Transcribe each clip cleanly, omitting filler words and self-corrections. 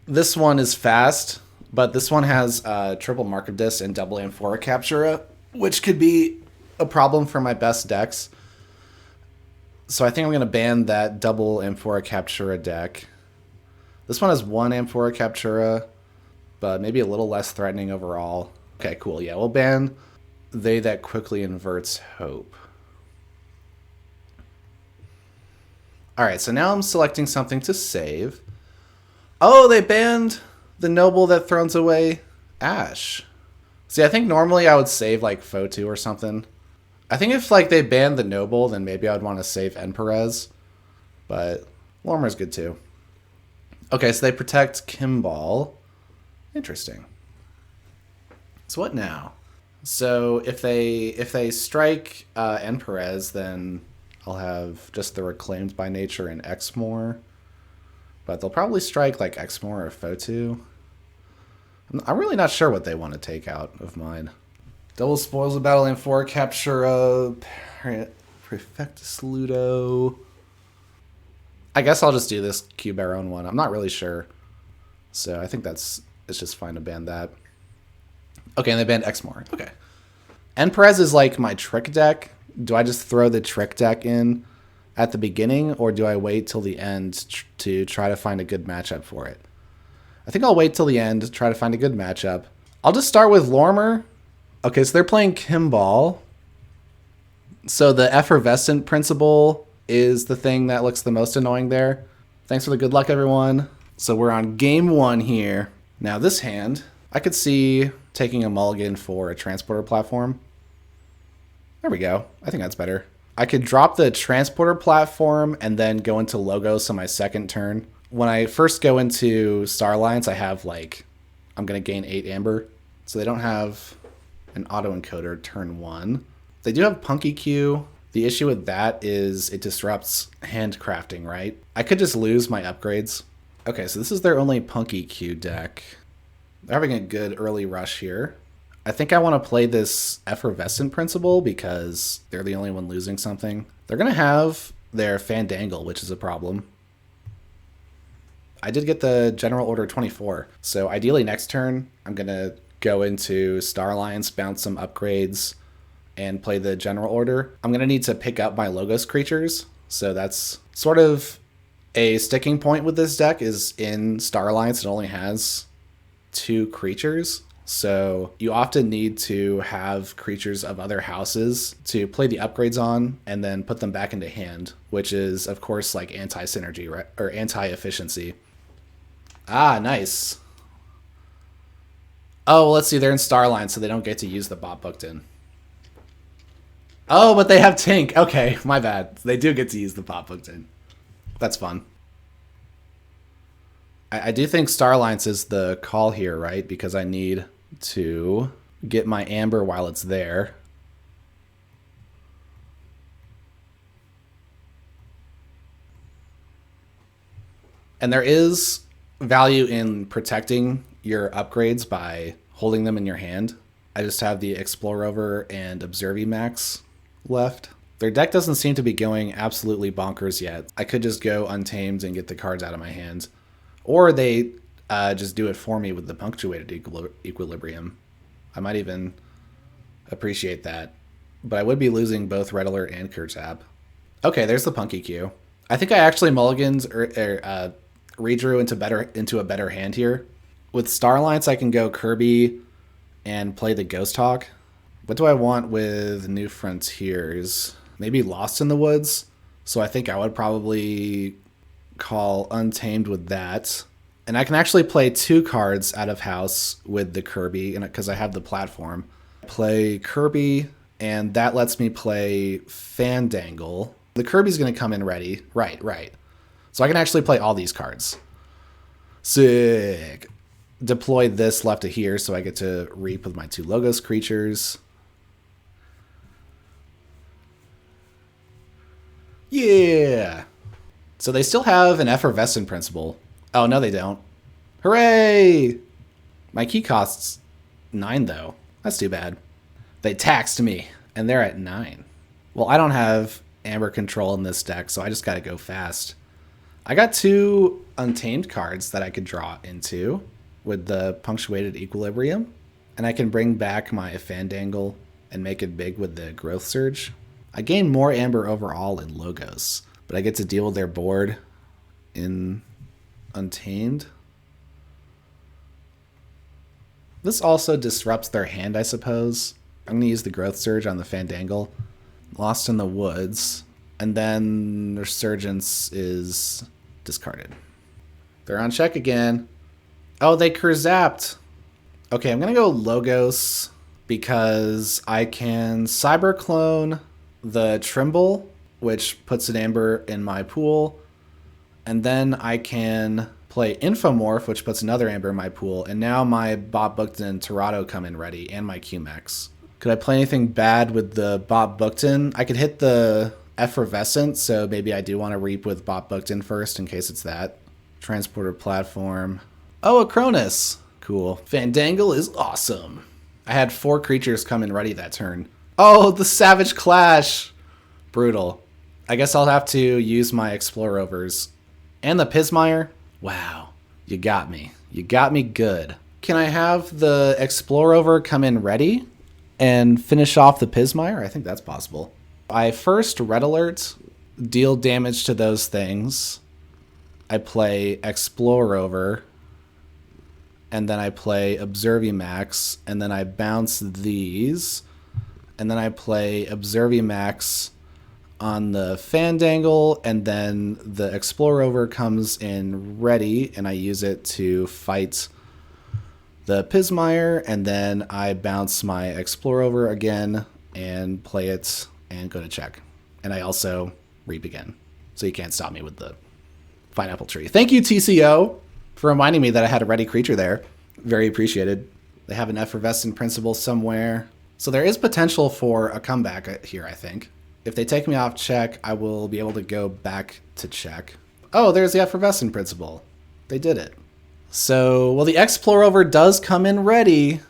This one is fast, but this one has triple Mark of Dis and double Amphora Captura, which could be a problem for my best decks. So I think I'm going to ban that double Amphora Captura deck. This one has one Amphora Captura, but maybe a little less threatening overall. Okay, cool. Yeah, we'll ban They That Quickly Inverts Hope. Alright, so now I'm selecting something to save. Oh, they banned the Noble that throws away Ash. See, I think normally I would save like Fotu or something. I think if like they banned the Noble, then maybe I'd want to save Emperez. But Lormer's good too. Okay, so they protect Kimball. Interesting. So what now? So if they strike Emperez, then I'll have just the Reclaimed by Nature and Exmoor. But they'll probably strike like Exmoor or Fotu. I'm really not sure what they want to take out of mine. Double Spoils of Battle and 4 capture Prefectus Ludo. I guess I'll just do this Cube Baron one. I'm not really sure. So I think it's just fine to ban that. Okay, and they banned Exmoor. Okay. Emperez is like my trick deck. Do I just throw the trick deck in at the beginning, or do I wait till the end to try to find a good matchup for it? I think I'll wait till the end to try to find a good matchup. I'll just start with Lormer. Okay, so they're playing Kimball. So the Effervescent Principle is the thing that looks the most annoying there. Thanks for the good luck, everyone. So we're on game 1 here. Now this hand, I could see taking a mulligan for a Transporter platform. There we go. I think that's better. I could drop the Transporter platform and then go into Logos on my second turn. When I first go into Star Alliance, I have I'm going to gain 8 Amber. So they don't have an auto-encoder turn 1. They do have Punky Q. The issue with that is it disrupts handcrafting, right? I could just lose my upgrades. Okay, so this is their only Punky Q deck. They're having a good early rush here. I think I want to play this Effervescent Principle because they're the only one losing something. They're going to have their Fandangle, which is a problem. I did get the General Order 24, so ideally next turn, I'm going to go into Star Alliance, bounce some upgrades, and play the General Order. I'm going to need to pick up my Logos creatures, so that's sort of a sticking point with this deck. Is in Star Alliance, it only has 2 creatures. So you often need to have creatures of other houses to play the upgrades on and then put them back into hand, which is, of course, like anti-synergy, right? Or anti-efficiency. Ah, nice. Oh, let's see. They're in Starline, so they don't get to use the Bob Bookton. Oh, but they have Tink. Okay, my bad. They do get to use the Bob Bookton. That's fun. I do think Star Alliance is the call here, right? Because I need to get my Amber while it's there. And there is value in protecting your upgrades by holding them in your hand. I just have the Explore Over and Observe Max left. Their deck doesn't seem to be going absolutely bonkers yet. I could just go Untamed and get the cards out of my hand. Or they just do it for me with the Punctuated Equilibrium. I might even appreciate that. But I would be losing both Red Alert and Kurtzap. Okay, there's the Punky Q. I think I actually mulligans or redrew into a better hand here. With Star Alliance, I can go Kirby and play the Ghost Hawk. What do I want with New Frontiers? Maybe Lost in the Woods? So I think I would probably call Untamed with that. And I can actually play 2 cards out of house with the Kirby because I have the platform. Play Kirby, and that lets me play Fandangle. The Kirby's going to come in ready. Right. So I can actually play all these cards. Sick. Deploy this left to here so I get to reap with my 2 Logos creatures. Yeah. So they still have an Effervescent Principle. Oh, no, they don't. Hooray! My key costs 9, though. That's too bad. They taxed me, and they're at 9. Well, I don't have Amber control in this deck, so I just gotta go fast. I got 2 Untamed cards that I could draw into with the Punctuated Equilibrium. And I can bring back my Fandangle and make it big with the Growth Surge. I gain more Amber overall in Logos, but I get to deal with their board in Untamed. This also disrupts their hand, I suppose. I'm going to use the Growth Surge on the Fandangle. Lost in the Woods. And then Resurgence is discarded. They're on check again. Oh, they Kurzapped. Okay, I'm going to go Logos because I can Cyberclone the Trimble, which puts an Amber in my pool. And then I can play Infomorph, which puts another Amber in my pool. And now my Bob Bookton and Torado come in ready, and my QMX. Could I play anything bad with the Bob Bookton? I could hit the Effervescent, so maybe I do want to Reap with Bob Bookton first in case it's that. Transporter Platform. Oh, a Cronus. Cool. Fandangle is awesome. I had 4 creatures come in ready that turn. Oh, the Savage Clash. Brutal. I guess I'll have to use my Explore Overs. And the Pismire. Wow. You got me. You got me good. Can I have the Explore Over come in ready and finish off the Pismire? I think that's possible. I first Red Alert, deal damage to those things. I play Explore Over, and then I play Observimax, and then I bounce these, and then I play Observimax on the Fandangle, and then the Explore Over comes in ready, and I use it to fight the Pismire, and then I bounce my Explore Over again and play it and go to check. And I also Reap again, so you can't stop me with the Pineapple Tree. Thank you, TCO, for reminding me that I had a ready creature there. Very appreciated. They have an Effervescent Principle somewhere. So there is potential for a comeback here, I think. If they take me off check, I will be able to go back to check. Oh, there's the Effervescent Principle. They did it. So, well, the Explore Over does come in ready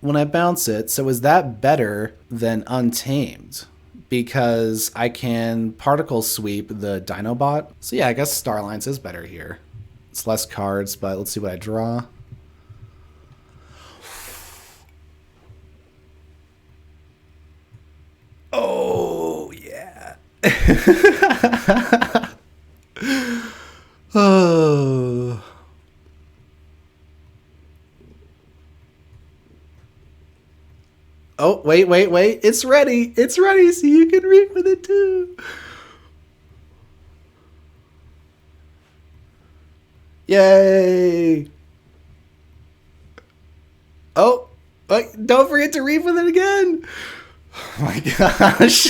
when I bounce it. So is that better than Untamed? Because I can Particle Sweep the Dinobot. So yeah, I guess Starlines is better here. It's less cards, but let's see what I draw. Oh, yeah. Oh. Oh, wait. It's ready. It's ready, so you can Reap with it too. Yay. Oh, wait, don't forget to Reap with it again. Oh my gosh.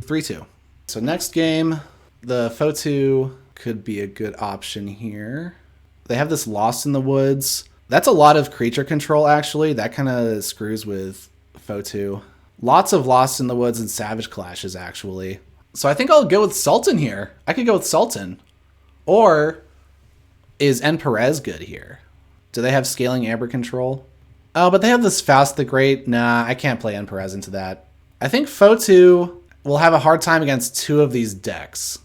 3-2. So next game, the Fotu could be a good option here. They have this Lost in the Woods. That's a lot of creature control, actually. That kind of screws with Fotu. Lots of Lost in the Woods and Savage Clashes, actually. So I think I'll go with Sultan here. I could go with Sultan. Or is N. Perez good here? Do they have Scaling Amber control? Oh, but they have this Faust the Great. Nah, I can't play N. Perez into that. I think Fotu will have a hard time against 2 of these decks.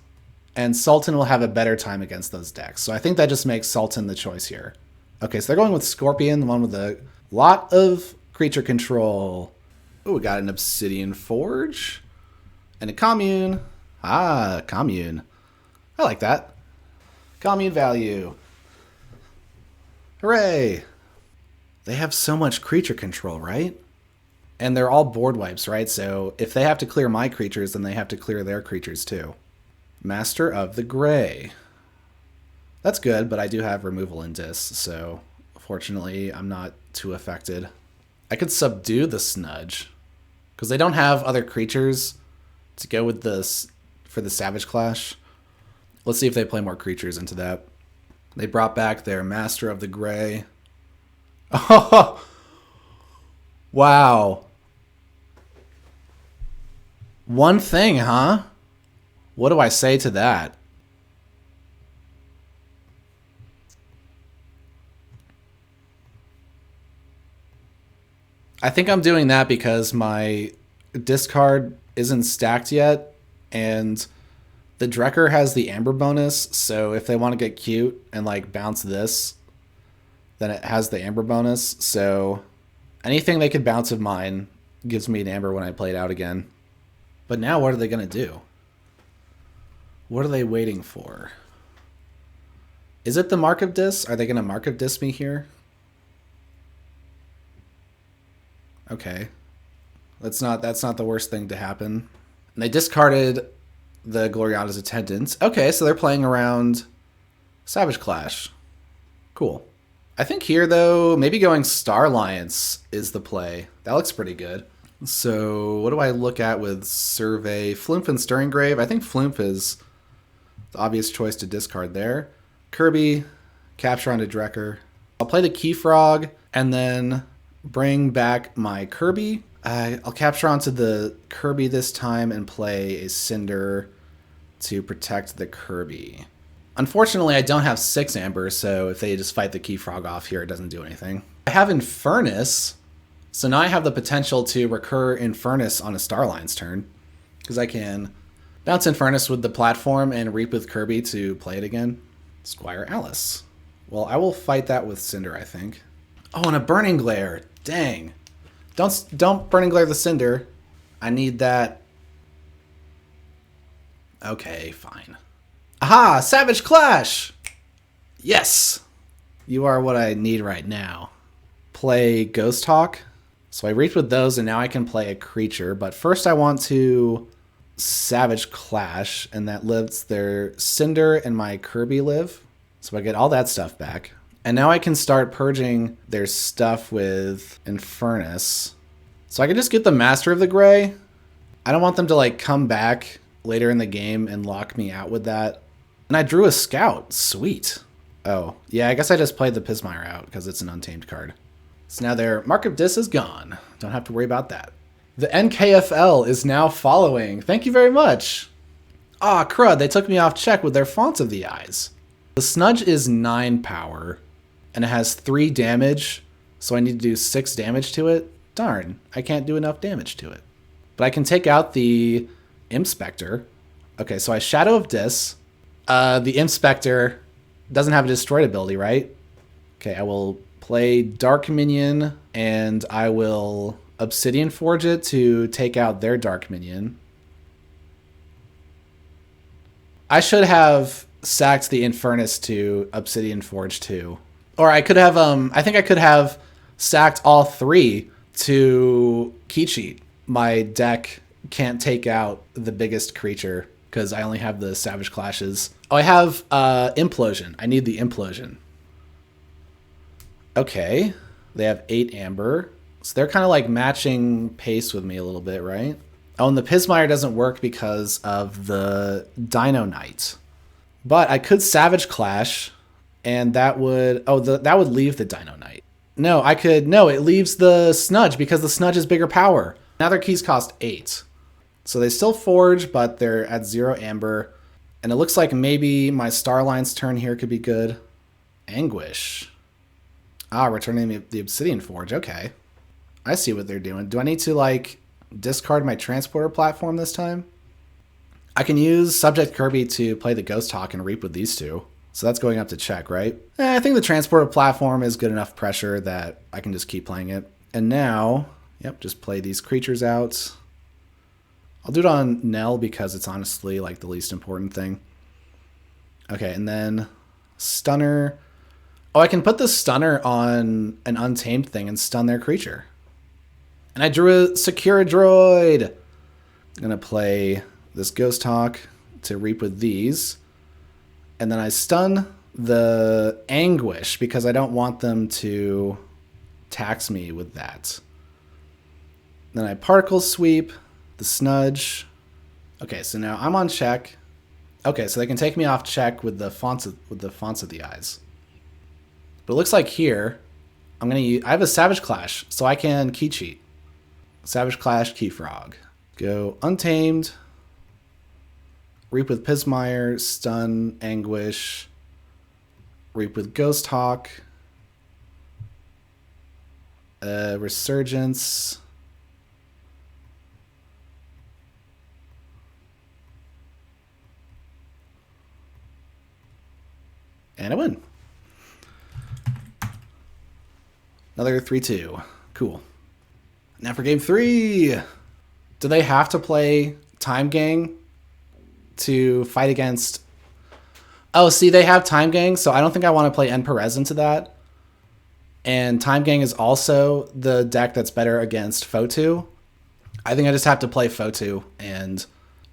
And Sultan will have a better time against those decks. So I think that just makes Sultan the choice here. Okay, so they're going with Scorpion, the one with a lot of creature control. Oh, we got an Obsidian Forge. And a Commune. Ah, Commune. I like that. Commune value. Hooray! They have so much creature control, right? And they're all board wipes, right? So if they have to clear my creatures, then they have to clear their creatures too. Master of the Gray. That's good, but I do have removal in Dis, so fortunately I'm not too affected. I could subdue the Snudge, because they don't have other creatures to go with this for the Savage Clash. Let's see if they play more creatures into that. They brought back their Master of the Gray. Oh, wow. One thing, huh? What do I say to that? I think I'm doing that because my discard isn't stacked yet, and the Drekker has the Æmber bonus, so if they want to get cute and like bounce this, then it has the Æmber bonus. So anything they could bounce of mine gives me an Æmber when I play it out again. But now what are they going to do? What are they waiting for? Is it the Mark of Dis? Are they going to Mark of Dis me here? Okay. That's not the worst thing to happen. And they discarded the Gloriana's Attendant. Okay, so they're playing around Savage Clash. Cool. I think here, though, maybe going Star Alliance is the play. That looks pretty good. So what do I look at with Survey? Flumph and Stirring Grave. I think Flumph is the obvious choice to discard there. Kirby, capture onto Drekker. I'll play the KeyFrog and then bring back my Kirby. I'll capture onto the Kirby this time and play a Cinder to protect the Kirby. Unfortunately, I don't have 6 Amber, so if they just fight the KeyFrog off here, it doesn't do anything. I have Infernus, so now I have the potential to recur Infernus on a Star Alliance turn, because I can bounce Infernus with the platform and Reap with Kirby to play it again. Squire Alice. Well, I will fight that with Cinder, I think. Oh, and a Burning Glare. Dang. Don't Burning Glare the Cinder. I need that. Okay, fine. Aha! Savage Clash! Yes! You are what I need right now. Play Ghost Hawk. So I reached with those, and now I can play a creature. But first I want to Savage Clash, and that lives their Cinder and my Kirby live. So I get all that stuff back. And now I can start purging their stuff with Infernus. So I can just get the Master of the Gray. I don't want them to like come back later in the game and lock me out with that. And I drew a Scout. Sweet. Oh, yeah, I guess I just played the Pismire out because it's an untamed card. So now their Mark of Dis is gone. Don't have to worry about that. The NKFL is now following. Thank you very much. Ah, crud, they took me off check with their Fonts of the Eyes. The Snudge is 9 power, and it has 3 damage, so I need to do 6 damage to it. Darn, I can't do enough damage to it. But I can take out the Inspector. Okay, so I Shadow of Dis. The Inspector doesn't have a destroyed ability, right? Okay, I will play Dark Minion, and I will Obsidian Forge it to take out their Dark Minion. I should have sacked the Infernus to Obsidian Forge too. Or I could have, I think I could have sacked all 3 to Key Cheat. My deck can't take out the biggest creature because I only have the Savage Clashes. Oh, I have Implosion. I need the Implosion. Okay. They have 8 Amber. So they're kind of like matching pace with me a little bit, right? Oh, and the Pismire doesn't work because of the Dino Knight. But I could Savage Clash, and that would... Oh, that would leave the Dino Knight. No, I could... No, it leaves the Snudge because the Snudge is bigger power. Now their keys cost 8. So they still forge, but they're at 0 Amber. And it looks like maybe my Star Alliance turn here could be good. Anguish. Ah, returning the Obsidian Forge. Okay. I see what they're doing. Do I need to, like, discard my Transporter platform this time? I can use Subject Kirby to play the Ghost Hawk and Reap with these 2. So that's going up to check, right? I think the Transporter platform is good enough pressure that I can just keep playing it. And now, yep, just play these creatures out. I'll do it on Nell because it's honestly like the least important thing. Okay, and then Stunner. Oh, I can put the Stunner on an untamed thing and stun their creature. And I drew a Secure Droid. I'm going to play this Ghost Hawk to Reap with these. And then I stun the Anguish because I don't want them to tax me with that. Then I Particle Sweep, the Snudge. Okay, so now I'm on check. Okay, so they can take me off check with the fonts of the Eyes. But it looks like here, I'm gonna use, I have a Savage Clash, so I can Key Cheat. Savage Clash, KeyFrog. Go Untamed. Reap with Pismire, Stun, Anguish. Reap with Ghost Hawk. Resurgence. And I win. Another 3-2. Cool. Now for game 3. Do they have to play Time Gang to fight against... Oh, see, they have Time Gang, so I don't think I want to play N Perez into that. And Time Gang is also the deck that's better against Fotu. I think I just have to play Fotu and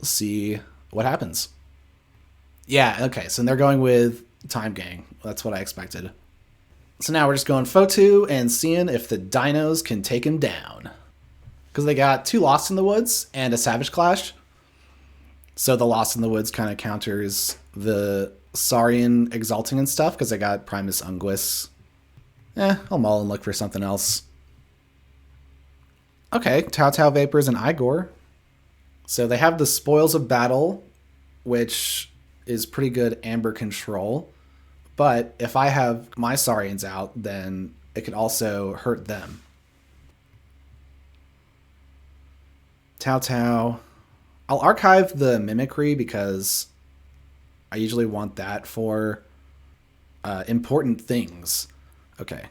see what happens. Yeah, okay, so they're going with Time Gang. That's what I expected. So now we're just going Fotu and seeing if the dinos can take him down. Because they got 2 Lost in the Woods and a Savage Clash. So the Lost in the Woods kind of counters the Saurian Exalting and stuff because I got Primus Unguis. I'll mull and look for something else. Okay, Tau Vapors and Igor. So they have the Spoils of Battle, which is pretty good Amber control. But if I have my Saurians out, then it could also hurt them. Tau. I'll archive the Mimicry because I usually want that for important things. Okay.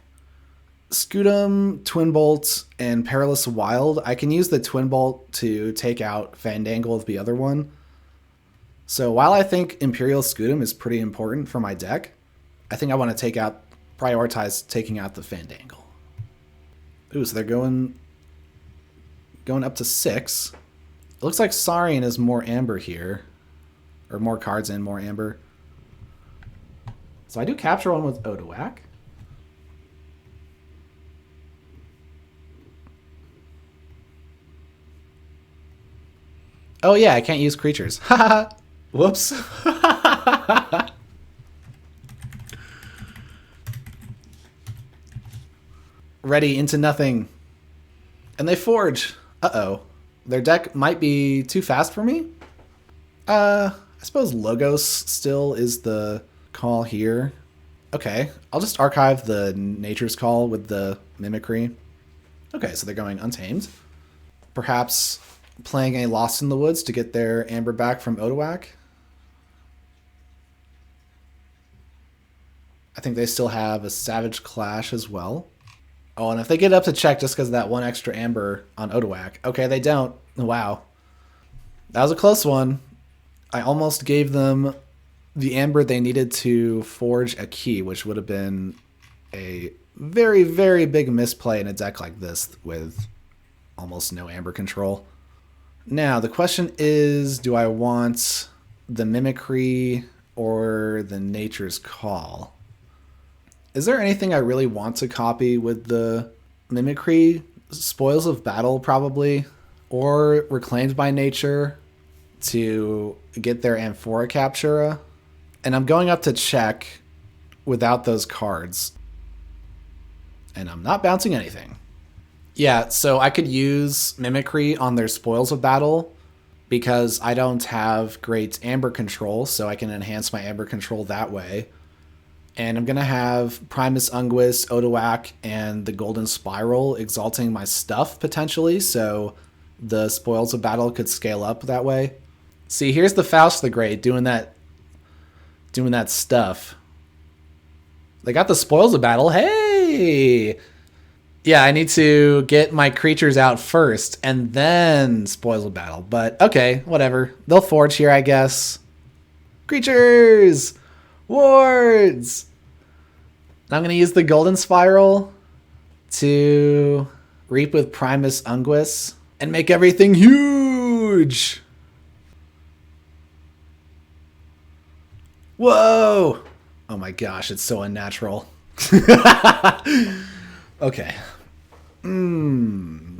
Scudam, Twin Bolt, and Perilous Wild. I can use the Twin Bolt to take out Fandangle with the other one. So while I think Imperial Scudam is pretty important for my deck, I think I want to prioritize taking out the Fandangle. Ooh, so they're going up to 6. It looks like Saurian is more Amber here. Or more cards and more Amber. So I do capture one with Odoak. Oh yeah, I can't use creatures. Haha. Whoops. Ready into nothing. And they forge. Uh-oh. Their deck might be too fast for me. I suppose Logos still is the call here. Okay, I'll just archive the Nature's Call with the Mimicry. Okay, so they're going Untamed. Perhaps playing a Lost in the Woods to get their Amber back from Odoak. I think they still have a Savage Clash as well. Oh, and if they get up to check just because of that 1 extra Amber on Odoak. Okay, they don't. Wow. That was a close one. I almost gave them the Amber they needed to forge a key, which would have been a very, very big misplay in a deck like this with almost no Amber control. Now, the question is, do I want the Mimicry or the Nature's Call? Is there anything I really want to copy with the Mimicry? Spoils of Battle, probably. Or Reclaimed by Nature to get their Amphora Captura. And I'm going up to check without those cards. And I'm not bouncing anything. Yeah, so I could use Mimicry on their Spoils of Battle because I don't have great Amber control, so I can enhance my Amber control that way. And I'm going to have Primus Unguis, Odoak, and the Golden Spiral exalting my stuff, potentially, so the Spoils of Battle could scale up that way. See, here's the Faust the Great doing that stuff. They got the Spoils of Battle. Hey! Yeah, I need to get my creatures out first, and then Spoils of Battle. But, okay, whatever. They'll forge here, I guess. Creatures! Wards! I'm going to use the Golden Spiral to reap with Primus Unguis and make everything huge! Whoa! Oh my gosh, it's so unnatural. Okay.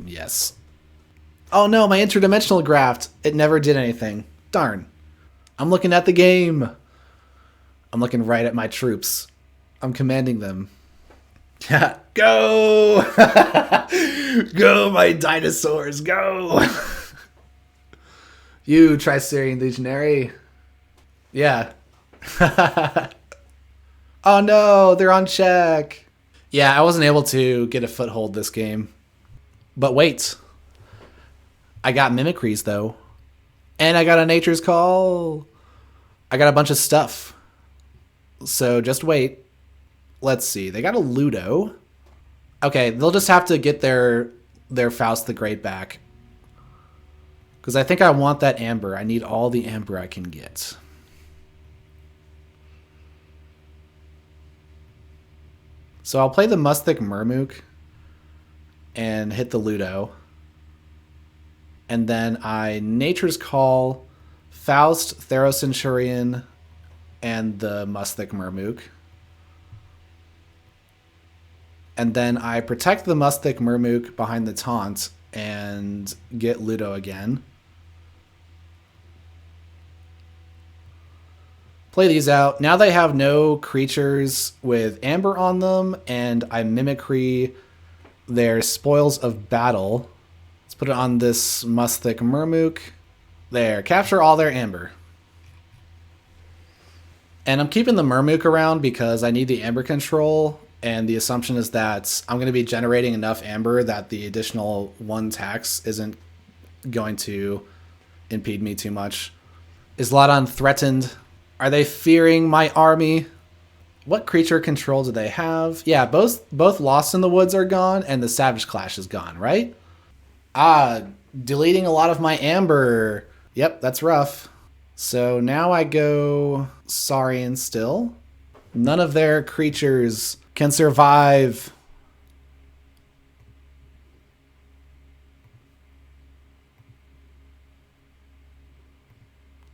Yes. Oh no, my interdimensional graft. It never did anything. Darn. I'm looking at the game. I'm looking right at my troops. I'm commanding them. Yeah. Go! Go, my dinosaurs, go! You, Tristerian Legionary. Yeah. Oh no, they're on check. Yeah, I wasn't able to get a foothold this game. But wait. I got Mimicries, though. And I got a Nature's Call. I got a bunch of stuff. So just wait. Let's see. They got a Ludo. Okay, they'll just have to get their Faust the Great back. Because I think I want that Amber. I need all the Amber I can get. So I'll play the Mustic Murmook and hit the Ludo. And then I Nature's Call, Faust, Therocenurion, and the Mustic Murmook. And then I protect the Mustic Murmook behind the taunt and get Ludo again. Play these out. Now they have no creatures with Amber on them, and I Mimicry their Spoils of Battle. Let's put it on this Mustic Murmook. There, capture all their Amber. And I'm keeping the Murmook around because I need the Amber control, and the assumption is that I'm going to be generating enough Amber that the additional 1 tax isn't going to impede me too much. Is Ladan threatened? Are they fearing my army? What creature control do they have? Yeah, both Lost in the Woods are gone, and the Savage Clash is gone, right? Ah, deleting a lot of my Amber. Yep, that's rough. So now I go Saurian still. None of their creatures can survive.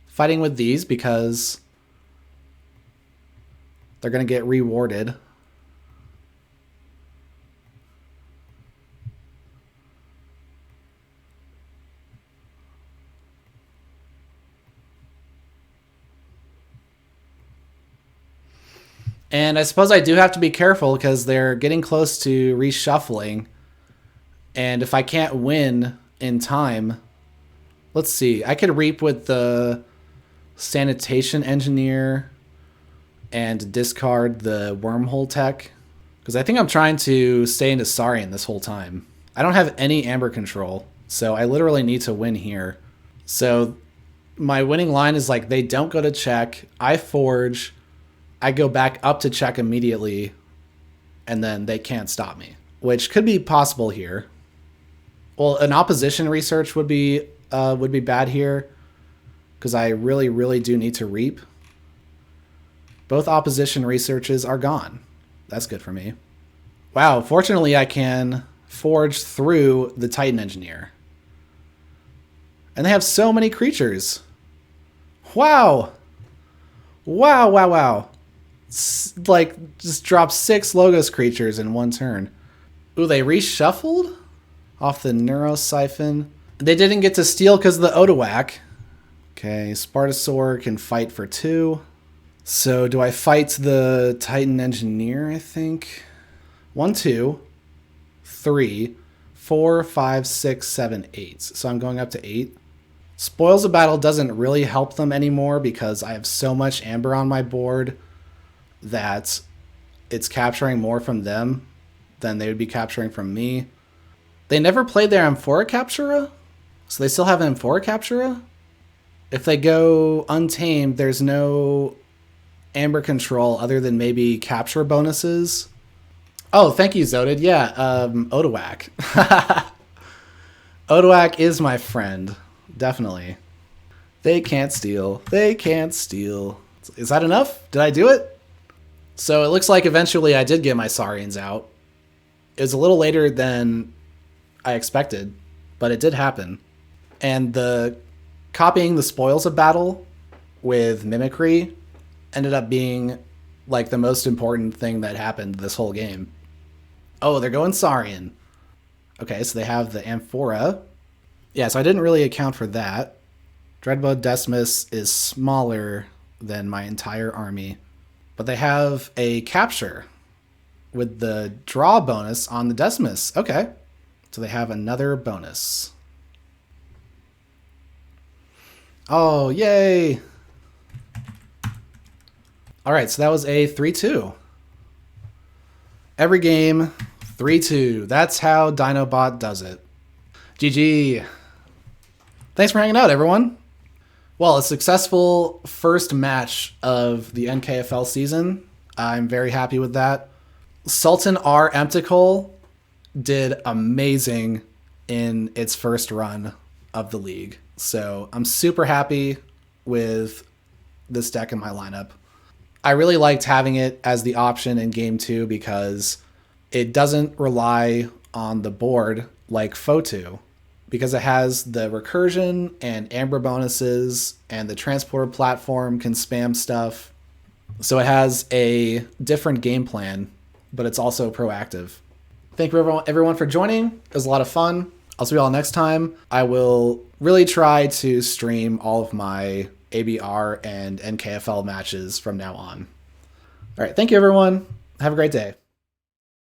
Fighting with these because they're going to get rewarded. And I suppose I do have to be careful because they're getting close to reshuffling. And if I can't win in time, let's see. I could reap with the Sanitation Engineer and discard the Wormhole Tech. Because I think I'm trying to stay into Saurian this whole time. I don't have any Amber control, so I literally need to win here. So my winning line is like they don't go to check, I forge, I go back up to check immediately, and then they can't stop me, which could be possible here. Well, an opposition research would be bad here, because I really, really do need to reap. Both opposition researches are gone. That's good for me. Wow, fortunately I can forge through the Titan Engineer. And they have so many creatures. Wow. Wow, wow, wow. Like, just drop 6 Logos creatures in one turn. Ooh, they reshuffled off the Neurosiphon. They didn't get to steal because of the Odoac. Okay, Spartosaur can fight for 2. So do I fight the Titan Engineer, I think? 1, 2, 3, 4, 5, 6, 7, 8. So I'm going up to 8. Spoils of Battle doesn't really help them anymore because I have so much Amber on my board that it's capturing more from them than they would be capturing from me. They never played their Amphora Captura, so they still have an Amphora Captura. If they go Untamed, there's no Amber control other than maybe capture bonuses. Oh, thank you, Zodid. Yeah, Odoac. Odoac is my friend. Definitely. They can't steal. They can't steal. Is that enough? Did I do it? So it looks like eventually I did get my Saurians out. It was a little later than I expected, but it did happen. And the copying the Spoils of Battle with Mimicry ended up being like the most important thing that happened this whole game. Oh, they're going Saurian. Okay, so they have the Amphora. Yeah, so I didn't really account for that. Dreadbone Decimus is smaller than my entire army. But they have a capture with the draw bonus on the Decimus. Okay, so they have another bonus. Oh, yay! All right, so that was a 3-2. Every game, 3-2. That's how Dinobot does it. GG. Thanks for hanging out, everyone. Well, a successful first match of the NKFL season. I'm very happy with that. Sultan R. Emtical did amazing in its first run of the league. So I'm super happy with this deck in my lineup. I really liked having it as the option in game 2 because it doesn't rely on the board like Fotu, because it has the recursion and Æmber bonuses, and the transporter platform can spam stuff. So it has a different game plan, but it's also proactive. Thank you everyone for joining. It was a lot of fun. I'll see you all next time. I will really try to stream all of my ABR and NKFL matches from now on. All right, thank you everyone. Have a great day.